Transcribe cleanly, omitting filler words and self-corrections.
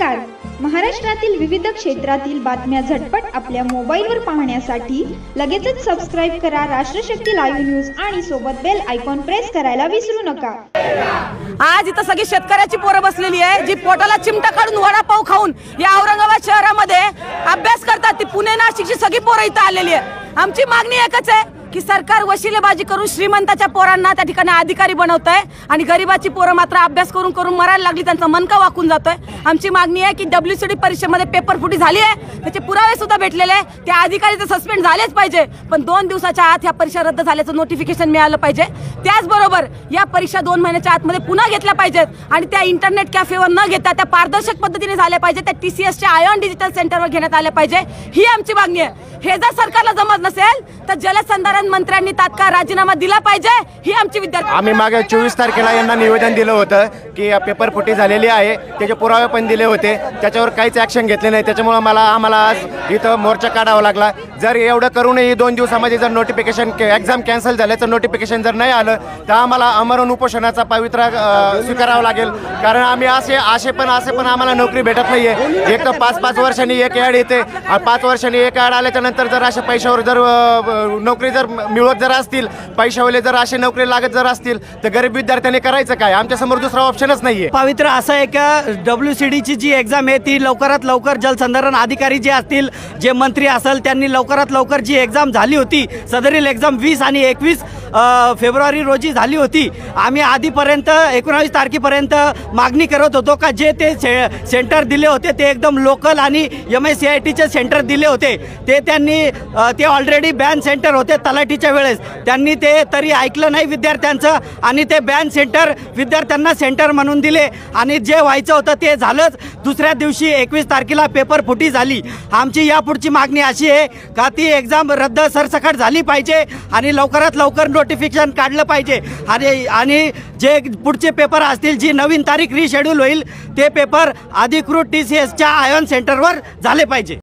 नमस्कार। महाराष्ट्रातील विविध क्षेत्रातील बातम्या झटपट आपल्या मोबाईलवर पाहण्यासाठी लगेचच सबस्क्राइब करा राष्ट्रशक्ती लाईव्ह न्यूज आणि सोबत बेल आयकॉन प्रेस करायला विसरू नका। आज इथं सगळी शेतकऱ्याची पोरं बसलेली आहे जी पोटाला चिमटा काढून वडापाव खाऊन या औरंगाबाद शहरामध्ये अभ्यास करतात। ती पुणे नाशिकची सगळी पोरं इथं आलेली आहे। आमची मागणी एकच आहे की सरकार वशिलेबाजी करून श्रीमंताच्या पोरांना त्या ठिकाणी अधिकारी बनवतंय आणि गरिबाची पोरं मात्र अभ्यास करून करून मरायला लागली, त्यांचा मनका वाकून जातोय। आमची मागणी आहे की WCD परीक्षेमध्ये पेपर फुटी झाली आहे, त्याचे पुरावे सुद्धा भेटलेले आहे। त्या अधिकारी तर सस्पेंड झालेच पाहिजे, पण 2 दिवसाच्या आत ह्या परीक्षा रद्द झाल्याचं नोटिफिकेशन मिळालं पाहिजे। त्याचबरोबर या परीक्षा 2 महिन्याच्या आतमध्ये पुन्हा घेतल्या पाहिजेत आणि त्या इंटरनेट कॅफेवर न घेता त्या पारदर्शक पद्धतीने झाल्या पाहिजे, त्या TCSच्या आयॉन डिजिटल सेंटरवर घेण्यात आल्या पाहिजे। ही आमची मागणी आहे। हे जर सरकारला जमत नसेल तर जलसंधारण मंत्र्यांनी तात्काळ राजीनामा दिला पाहिजे, ही आमची विद्यार्थी। आम्ही मागे 24 तारखेला यांना निवेदन दिलं होतं की पेपर फुटी झालेली आहे, त्याचे पुरावे पण दिले होते, त्याच्यावर काहीच ॲक्शन घेतले नाही। त्याच्यामुळे आम्हाला आज इथं मोर्चा काढावा लागला। जर एवढं करूनही 2 दिवसामध्ये जर नोटिफिकेशन एक्झाम कॅन्सल झाल्याचं नोटिफिकेशन जर नाही आलं तर आम्हाला आमरण उपोषणाचा पवित्रा स्वीकारावा लागेल। कारण आम्ही असे पण आम्हाला नोकरी भेटत नाही आहे। एक तर 5-5 वर्षांनी एक ॲड येते, 5 वर्षांनी एक ॲड आल्याच्या नंतर जर अशा पैशावर जर नोकरी जर मिळत जर असतील, पैशावाले जर असे नोकरी लागत जर असतील तर गरीब विद्यार्थ्यांनी करायचं काय? आमच्यासमोर दुसरा ऑप्शनच नाहीये। पवित्र असं आहे का WCDची जी एक्झाम आहे ती लवकरात लवकर जलसंधारण अधिकारी जे असतील, जे मंत्री असेल, त्यांनी लवकरात लवकर जी एक्झाम झाली होती, सदरील एक्झाम 20 आणि 21 फेब्रुवारी रोजी झाली होती। आम्ही आधीपर्यंत 19 तारखेपर्यंत मागणी करत होतो का जे ते सेंटर दिले होते ते एकदम लोकल आणि MICITचे सेंटर दिले होते, ते त्यांनी ते ऑलरेडी बॅन सेंटर होते तलाठीच्या वेळेस, त्यांनी ते तरी ऐकलं नाही विद्यार्थ्यांचं आणि ते बॅन सेंटर विद्यार्थ्यांना सेंटर म्हणून दिले आणि जे व्हायचं होतं ते झालंच। दुसऱ्या दिवशी 21 तारखेला पेपर फुटी झाली। आमची यापुढची मागणी अशी आहे का ती एक्झाम रद्द सरसकट झाली पाहिजे आणि लवकरात लवकर नोटिफिकेशन काढलं पाहिजे आणि जे पुढचे पेपर असतील, जी नवीन तारीख रिशेड्यूल होईल, ते पेपर अधिकृत TCSच्या आयॉन सेंटरवर झाले पाहिजे।